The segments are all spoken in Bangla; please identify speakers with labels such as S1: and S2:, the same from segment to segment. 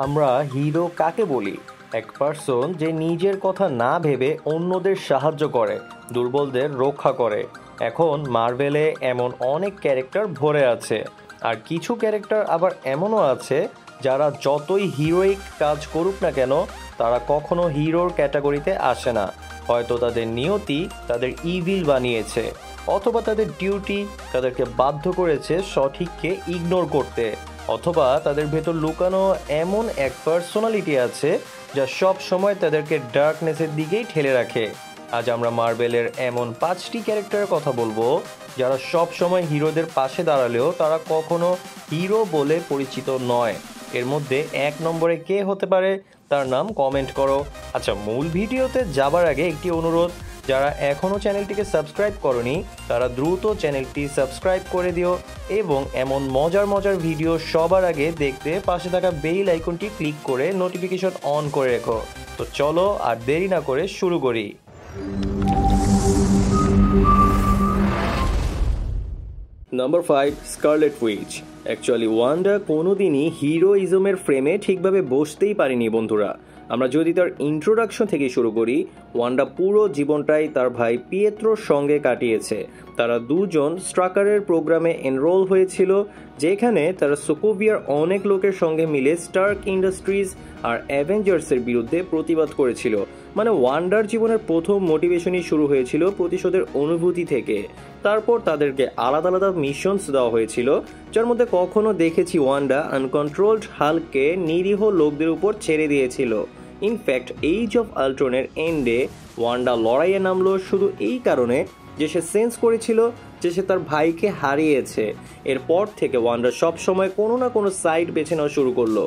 S1: আমরা হিরো কাকে বলি? এক পার্সন যে নিজের কথা না ভেবে অন্যদের সাহায্য করে, দুর্বলদের রক্ষা করে। এখন মার্ভেলে এমন অনেক ক্যারেক্টার ভরে আছে, আর কিছু ক্যারেক্টার আবার এমনও আছে যারা যতই হিরোইক কাজ করুক না কেন, তারা কখনো হিরোর ক্যাটাগরিতে আসে না। হয়তো তাদের নিয়তি তাদের ইভিল বানিয়েছে, অথবা তাদের ডিউটি তাদেরকে বাধ্য করেছে সঠিককে ইগনোর করতে, অথবা তাদের ভেতর লুকানো এমন এক পার্সোনালিটি আছে যা সব সময় তাদেরকে ডার্কনেসের দিকেই ঠেলে রাখে। আজ আমরা মার্বেলের এমন 5টি ক্যারেক্টারের কথা বলবো যারা সব সময় হিরোদের পাশে দাঁড়ালেও তারা কখনো হিরো বলে পরিচিত নয়। এর মধ্যে 1 নম্বরে কে হতে পারে তার নাম কমেন্ট করো। আচ্ছা, মূল ভিডিওতে যাবার আগে একটি অনুরোধ, যারা এখনও চ্যানেলটিকে সাবস্ক্রাইব করনি তারা দ্রুত চ্যানেলটি সাবস্ক্রাইব করে দিও এবং এমন মজার মজার ভিডিও সবার আগে দেখতে পাশে থাকা বেল আইকনটি ক্লিক করে নোটিফিকেশন অন করে রেখো। তো চলো আর দেরি না করে শুরু করি। Number 5, Scarlet Witch. Actually Wanda কোনোদিনই হিরোইজমের ফ্রেমে ঠিকভাবে বসতেই পারেনি বন্ধুরা। আমরা যদি তার ইন্ট্রোডাকশন থেকে শুরু করি, ওয়ান্ডা পুরো জীবনটাই তার ভাই পিয়েত্রোর সঙ্গে কাটিয়েছে। তারা দুজন স্ট্রাকারের প্রোগ্রামে এনরোল হয়েছিল, যেখানে তারা সোকোভিয়ার অনেক লোকের সঙ্গে মিলে স্টার্ক ইন্ডাস্ট্রিজ আর অ্যাভেঞ্জার্সের বিরুদ্ধে প্রতিবাদ করেছিল। মানে ওয়ান্ডার জীবনের প্রথম মোটিভেশনই শুরু হয়েছিল প্রতিশোধের অনুভূতি থেকে। তারপর তাদেরকে আলাদা আলাদা মিশনস দেওয়া হয়েছিল, যার মধ্যে কখনো দেখেছি ওয়ান্ডা আনকন্ট্রোলড হাল্ককে নিরীহ লোকদের উপর ছেড়ে দিয়েছিল। ইনফ্যাক্ট এইজ অফ আল্ট্রনের এন্ডে ওয়ান্ডা লড়াইয়ে নামলো শুধু এই কারণে যে সে সেন্স করেছিল যে সে তার ভাইকে হারিয়েছে। এরপর থেকে ওয়ান্ডা সব সময় কোনো না কোনো সাইড বেছে নেওয়া শুরু করলো,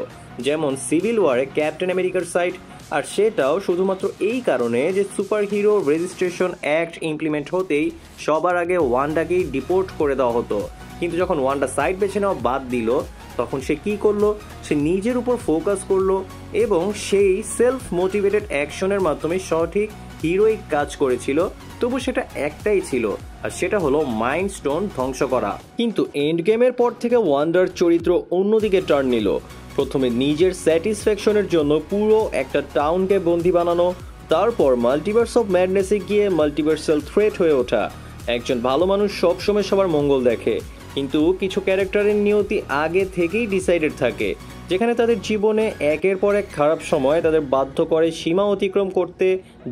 S1: যেমন সিভিল ওয়ারে ক্যাপ্টেন আমেরিকার সাইড, আর সেটাও শুধুমাত্র এই কারণে যে super hero registration act implement হতেই সবার আগে ওয়ান্ডাকেই ডিপোর্ট করে দেওয়া হতো। কিন্তু যখন ওয়ান্ডা সাইড বেছে নেওয়া বাদ দিল, তখন সে কি করলো? সে নিজের উপর ফোকাস করলো এবং সেই সেলফ মোটিভেটেড অ্যাকশনের মাধ্যমে সঠিক হিরোইক কাজ করেছিল। তবু সেটা একটাই ছিল, আর সেটা হলো মাইন্ড স্টোন ধ্বংস করা। কিন্তু এন্ড গেমের পর থেকে ওয়ান্ডার চরিত্র অন্যদিকে টার্ন নিল। প্রথমে নিজের স্যাটিসফ্যাকশনের জন্য পুরো একটা টাউনকে বন্দি বানানো, তারপর মাল্টিভার্স অফ ম্যাডনেসে গিয়ে মাল্টিভার্সাল থ্রেট হয়ে ওঠা। একজন ভালো মানুষ সবসময় সবার মঙ্গল দেখে, কিন্তু কিছু ক্যারেক্টারের নিয়তি আগে থেকেই ডিসাইডেড থাকে, যেখানে তাদের জীবনে একের পর এক খারাপ সময় তাদের বাধ্য করে সীমা অতিক্রম করতে,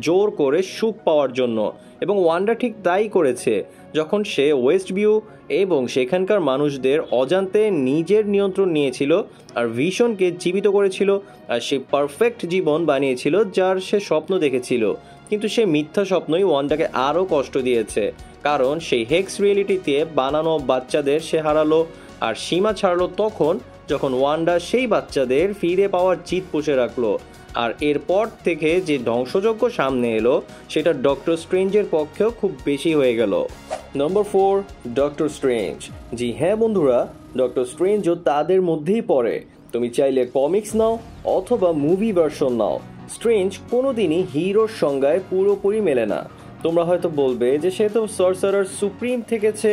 S1: জোর করে সুখ পাওয়ার জন্য। এবং ওয়ান্ডা ঠিক তাই করেছে, যখন সে ওয়েস্ট ভিউ এবং সেখানকার মানুষদের অজান্তে নিজের নিয়ন্ত্রণ নিয়েছিল আর ভিশনকে জীবিত করেছিল, আর সে পারফেক্ট জীবন বানিয়েছিল যার সে স্বপ্ন দেখেছিল। কিন্তু সে মিথ্যা স্বপ্নই ওয়ান্ডাকে আরও কষ্ট দিয়েছে, কারণ সেই হেক্স রিয়েলিটিতে বানানো বাচ্চাদের সে হারালো আর সীমা ছাড়লো তখন যখন ওয়ান্ডা সেই বাচ্চাদের ফিরে পাওয়ার জিদ পুষে রাখলো। আর এরপর থেকে যে ধ্বংসযজ্ঞ সামনে এলো, সেটা ডক্টর স্ট্রেঞ্জের পক্ষেও খুব বেশি হয়ে গেল। নম্বর 4, ডক্টর স্ট্রেঞ্জ। জি হ্যাঁ বন্ধুরা, ডক্টর স্ট্রেঞ্জও তাদের মধ্যেই পড়ে। তুমি চাইলে কমিক্স নাও অথবা মুভি ভার্সন নাও, স্ট্রেঞ্জ কোনোদিনই হিরোর সংজ্ঞায় পুরোপুরি মেলে না। তোমরা হয়তো বলবে যে সে তো সর্সারার সুপ্রিম থেকেছে,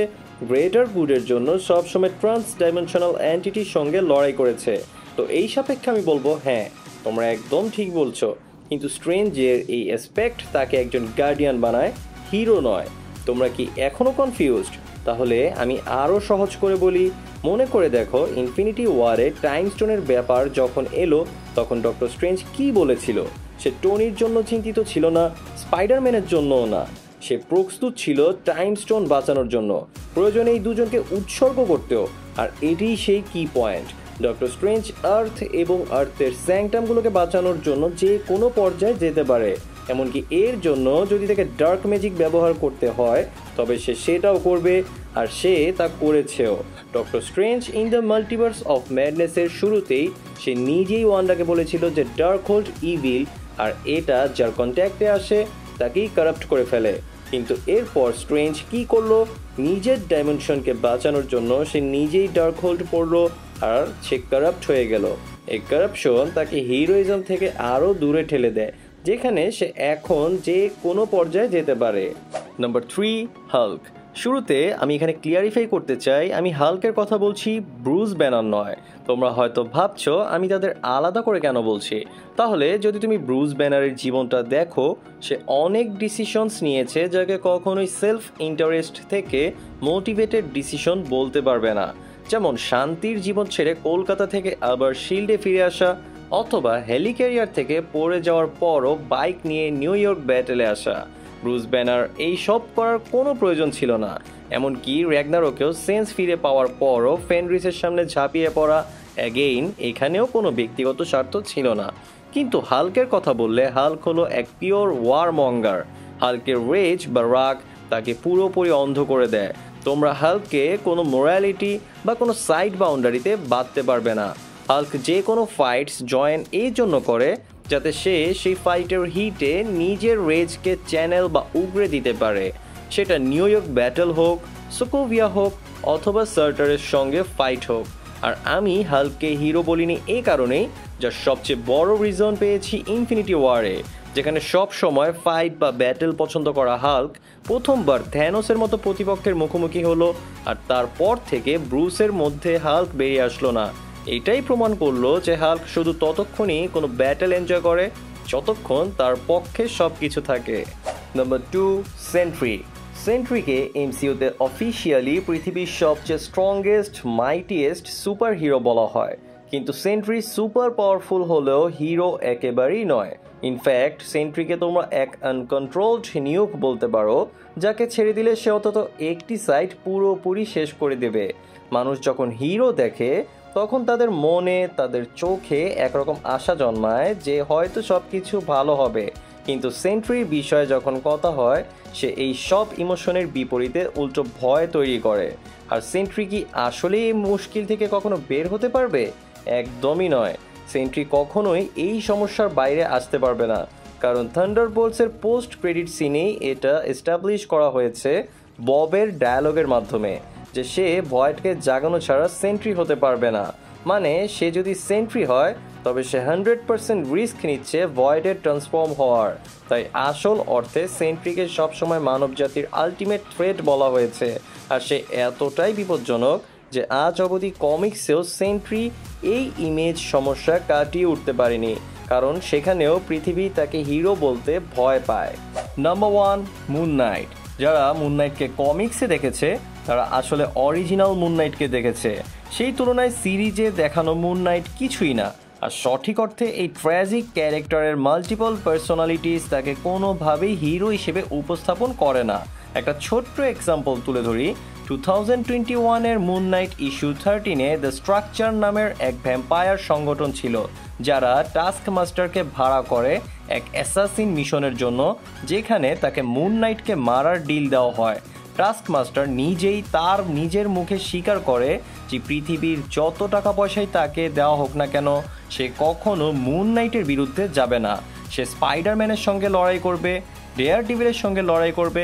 S1: গ্রেটার গুডের জন্য সবসময় ট্রান্স ডাইমেনশনাল এন্টিটির সঙ্গে লড়াই করেছে। তো এই সাপেক্ষে আমি বলবো হ্যাঁ, তোমরা একদম ঠিক বলছো, কিন্তু স্ট্রেঞ্জের এই অ্যাসপেক্ট তাকে একজন গার্ডিয়ান বানায়, হিরো নয়। তোমরা কি এখনও কনফিউজড? তাহলে আমি আরও সহজ করে বলি। মনে করে দেখো, ইনফিনিটি ওয়ারে টাইম স্টোনের ব্যাপার যখন এলো, তখন ডক্টর স্ট্রেঞ্জ কি বলেছিল? সে টনির জন্য চিন্তিত ছিল না, স্পাইডারম্যানের জন্যও না। সে প্রস্তুত ছিল টাইম স্টোন বাঁচানোর জন্য, প্রয়োজনে এই দুজনকে উৎসর্গ করতেও। আর এটিই সেই কি পয়েন্ট। ডক্টর স্ট্রেঞ্জ আর্থ এবং আর্থের স্যাংটামগুলোকে বাঁচানোর জন্য যে কোনো পর্যায়ে যেতে পারে, এমনকি এর জন্য যদি তাকে ডার্ক ম্যাজিক ব্যবহার করতে হয় তবে সে সেটাও করবে, আর সে তা করেছেও। Doctor Strange in the Multiverse of ম্যাডনেসের শুরুতেই সে নিজেই ওয়ান্ডাকে বলেছিল যে ডার্কহোল্ড ইভিল, আর এটা যার কন্ট্যাক্টে আসে তাকেই কারাপ্ট করে ফেলে। কিন্তু এরপর স্ট্রেঞ্জ কি করলো? নিজের ডাইমেনশনকে বাঁচানোর জন্য সে নিজেই ডার্কহোল্ড পড়লো আর সে কারাপ্ট হয়ে গেল। এই কারাপশন তাকে হিরোইজম থেকে আরও দূরে ঠেলে দেয়, যেখানে সে এখন যে কোনো পর্যায়ে যেতে পারে। Number 3, Hulk. শুরুতে আমি এখানে ক্লিয়ারিফাই করতে চাই, আমি হাল্কের কথা বলছি, ব্রুস ব্যানার নয়। তোমরা হয়তো ভাবছো আমি তাদের আলাদা করে কেন বলছি। তাহলে যদি তুমি ব্রুস ব্যানারের জীবনটা দেখো, সে অনেক ডিসিশনস নিয়েছে যাকে কখনোই সেলফ ইন্টারেস্ট থেকে মোটিভেটেড ডিসিশন বলতে পারবে না। যেমন শান্তির জীবন ছেড়ে কলকাতা থেকে আবার শিল্ডে ফিরে আসা, অথবা হেলিক্যারিয়ার থেকে পড়ে যাওয়ার পরও বাইক নিয়ে নিউ ইয়র্ক ব্যাটেলে আসা। ব্রুস ব্যানার এই সব করার কোনো প্রয়োজন ছিল না। এমনকি র্যাগনারকেও সেন্স ফিরে পাওয়ার পরও ফেনরিসের সামনে ঝাঁপিয়ে পড়া, অ্যাগেইন এখানেও কোনো ব্যক্তিগত স্বার্থ ছিল না। কিন্তু হাল্কের কথা বললে হাল্ক হলো এক পিওর ওয়ার মঙ্গার। হাল্কের রেজ বা রাগ তাকে পুরোপুরি অন্ধ করে দেয়। তোমরা হাল্ককে কোনো মোরালিটি বা কোনো সাইড বাউন্ডারিতে বাঁধতে পারবে না। হাল্ক যে কোনো ফাইটস জয়েন এই জন্য করে যাতে সে সেই ফাইটের হিটে নিজের রেজকে চ্যানেল বা উগড়ে দিতে পারে। সেটা নিউ ইয়র্ক ব্যাটল হোক, সোকোভিয়া হোক, অথবা সার্টারের সঙ্গে ফাইট হোক। আর আমি হাল্ককে হিরো বলিনি এই কারণেই, যার সবচেয়ে বড় রিজন পেয়েছি ইনফিনিটি ওয়ারে, যেখানে সব সময় ফাইট বা ব্যাটেল পছন্দ করা হাল্ক প্রথমবার থ্যানোসের মতো প্রতিপক্ষের মুখোমুখি হলো, আর তারপর থেকে ব্রুসের মধ্যে হাল্ক বেরিয়ে আসলো না। এটাই প্রমাণ করলো যে হাল্ক শুধু ততক্ষণই কোনো ব্যাটেল এনজয় করে যতক্ষণ তার পক্ষে সব কিছু থাকে। Number 2, Sentry. সেন্ট্রিকে এমসিইউতে অফিসিয়ালি পৃথিবীর সবচেয়ে স্ট্রংগেস্ট মাইটিয়েস্ট সুপার হিরো বলা হয়, কিন্তু সেন্ট্রি সুপার পাওয়ারফুল হলেও হিরো একেবারেই নয়। ইনফ্যাক্ট সেন্ট্রিকে তোমরা এক আনকন্ট্রোলড নিউক বলতে পারো, যাকে ছেড়ে দিলে সে অন্তত একটি সাইড পুরোপুরি শেষ করে দেবে। মানুষ যখন হিরো দেখে তখন তাদের মনে, তাদের চোখে একরকম আশা জন্মায় যে হয়তো সব কিছু ভালো হবে, কিন্তু সেন্ট্রির বিষয়ে যখন কথা হয় সে এই সব ইমোশনের বিপরীতে উল্টো ভয় তৈরি করে। আর সেন্ট্রি কি আসলে এই মুশকিল থেকে কখনো বের হতে পারবে? একদমই নয়। সেন্ট্রি কখনোই এই সমস্যার বাইরে আসতে পারবে না, কারণ থান্ডারবোল্টসের পোস্ট ক্রেডিট সিনেই এটা এস্টাবলিশ করা হয়েছে ববের ডায়ালগের মাধ্যমে যে সে ভয়েডকে জাগানো ছাড়া সেন্ট্রি হতে পারবে না। মানে সে যদি সেন্ট্রি হয় তবে সে 100% রিস্ক নিচ্ছে ভয়েডের ট্রান্সফর্ম হওয়ার। তাই আসল অর্থে সেন্ট্রিকে সবসময় মানবজাতির আলটিমেট থ্রেট বলা হয়েছে। আর সে এতটাই বিপজ্জনক যে আজ অবধি কমিক্সেও সেন্ট্রি এই ইমেজ সমস্যা কাটিয়ে উঠতে পারেনি, কারণ সেখানেও পৃথিবী তাকে হিরো বলতে ভয় পায়। Number 1, moon night. যারা মুন নাইটকে কমিক্সে দেখেছে তারা আসলে অরিজিনাল মুন নাইটকে দেখেছে। সেই তুলনায় সিরিজে দেখানো মুন নাইট কিছুই না। আর সঠিক অর্থে এই ট্র্যাজিক ক্যারেক্টারের মাল্টিপল পার্সোনালিটিস তাকে কোনোভাবেই হিরো হিসেবে উপস্থাপন করে না। একটা ছোট্ট এক্সাম্পল তুলে ধরি, 2021-এর মুন নাইট ইস্যু 13-এ দ্য স্ট্রাকচার নামের এক ভ্যাম্পায়ার সংগঠন ছিল, যারা টাস্ক মাস্টারকে ভাড়া করে এক অ্যাসাসিন মিশনের জন্য, যেখানে তাকে মুন নাইটকে মারার ডিল দেওয়া হয়। টাস্ক মাস্টার নিজেই তার নিজের মুখে স্বীকার করে যে পৃথিবীর যত টাকা পয়সাই তাকে দেওয়া হোক না কেন সে কখনো মুন নাইটের বিরুদ্ধে যাবে না। সে স্পাইডারম্যানের সঙ্গে লড়াই করবে, ডেয়ারডেভিলের সঙ্গে লড়াই করবে,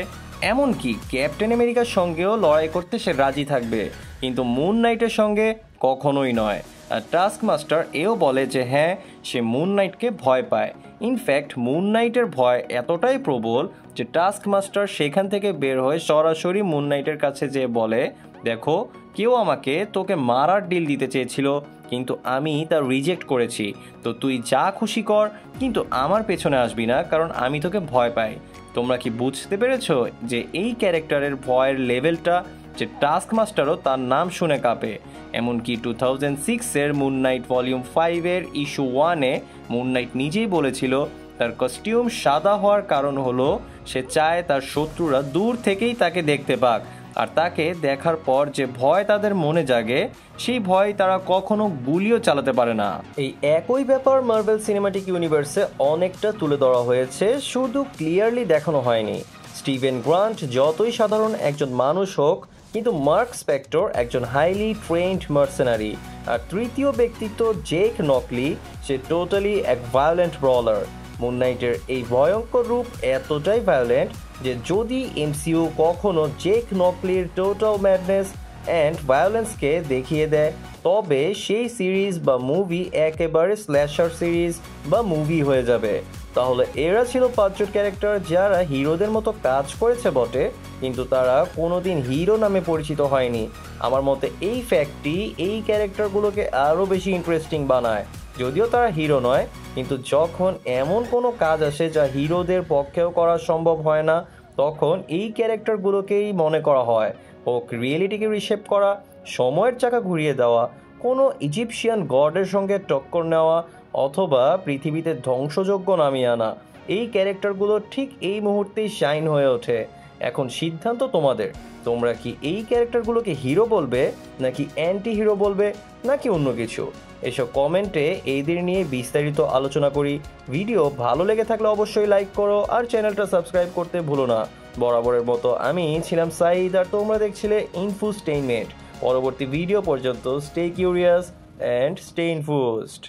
S1: এমনকি ক্যাপ্টেন আমেরিকার সঙ্গেও লড়াই করতে সে রাজি থাকবে, কিন্তু মুন নাইটের সঙ্গে কখনোই নয়। আর টাস্ক মাস্টার এও বলে যে হ্যাঁ, সে মুন নাইটকে ভয় পায়। ইনফ্যাক্ট মুন নাইটের ভয় এতটাই প্রবল যে টাস্ক মাস্টার সেখান থেকে বের হয়ে সরাসরি মুন নাইটের কাছে যেয়ে বলে, দেখো, কেউ আমাকে তোকে মারার ডিল দিতে চেয়েছিল, কিন্তু আমি তা রিজেক্ট করেছি। তো তুই যা খুশি কর, কিন্তু আমার পেছনে আসবি না, কারণ আমি তোকে ভয় পাই। তোমরা কি বুঝতে পেরেছো যে এই ক্যারেক্টারের ভয়ের লেভেলটা, যে টাস্ক মাস্টারও তার নাম শুনে কাঁপে। এমনকি 2006-এর মুন নাইট ভলিউম 5-এর ইস্যু 1-এ মুন নাইট নিজেই বলেছিল তার কস্টিউম সাদা হওয়ার কারণ হলো সে চায় তার শত্রুরা দূর থেকেই তাকে দেখতে পাক, আর তাকে দেখার পর যে ভয় তাদের মনে জাগে সেই ভয় তারা কখনো গুলিও চালাতে পারে না। এই একই ব্যাপার মার্ভেল সিনেমাটিক ইউনিভার্সে অনেকটা তুলে ধরা হয়েছে, শুধু ক্লিয়ারলি দেখানো হয়নি। স্টিভেন গ্রান্ট যতই সাধারণ একজন মানুষ হোক, কিন্তু মার্ক স্পেক্টর একজন হাইলি ট্রেন্ড মার্সেনারি। আর তৃতীয় ব্যক্তিত্ব জেক নকলি, সে টোটালি এক ভায়োলেন্ট ব্রলার। মুন নাইটের এই ভয়ঙ্কর রূপ এতটাই ভায়োলেন্ট যে যদি এমসিইউ কখনো জেক নকলির টোটাল ম্যাডনেস অ্যান্ড ভায়োলেন্সকে দেখিয়ে দেয়, তবে সেই সিরিজ বা মুভি একেবারে স্ল্যাশার সিরিজ বা মুভি হয়ে যাবে। তাহলে এরা ছিল 5জন ক্যারেক্টার যারা হিরোদের মতো কাজ করেছে বটে, কিন্তু তারা কোনোদিন হিরো নামে পরিচিত হয়নি। আমার মতে এই ফ্যাক্টটি এই ক্যারেক্টারগুলোকে আরও বেশি ইন্টারেস্টিং বানায়। যদিও তারা হিরো নয়, কিন্তু যখন এমন কোনো কাজ আসে যা হিরোদের পক্ষেও করা সম্ভব হয় না, তখন এই ক্যারেক্টারগুলোকেই মনে করা হয়। হোক রিয়েলিটিকে রিশেপ করা, সময়ের চাকা ঘুরিয়ে দেওয়া, কোনো ইজিপশিয়ান গডের সঙ্গে টক্কর নেওয়া, অথবা পৃথিবীতে ধ্বংসযজ্ঞ নামিয়ে আনা, এই ক্যারেক্টারগুলো ঠিক এই মুহূর্তেই শাইন হয়ে ওঠে। এখন সিদ্ধান্ত তোমাদের, তোমরা কি এই ক্যারেক্টারগুলোকে হিরো বলবে, নাকি অ্যান্টি হিরো বলবে, নাকি অন্য কিছু? এসব কমেন্টে এইদের নিয়ে বিস্তারিত আলোচনা করি। ভিডিও ভালো লেগে থাকলে অবশ্যই লাইক করো আর চ্যানেলটা সাবস্ক্রাইব করতে ভুলো না। বরাবরের মতো আমি ছিলাম সাইদ আর তোমরা দেখছিলে ইনফুস্টেইনমেন্ট। পরবর্তী ভিডিও পর্যন্ত স্টে কিউরিয়াস অ্যান্ড স্টে ইনফুসড।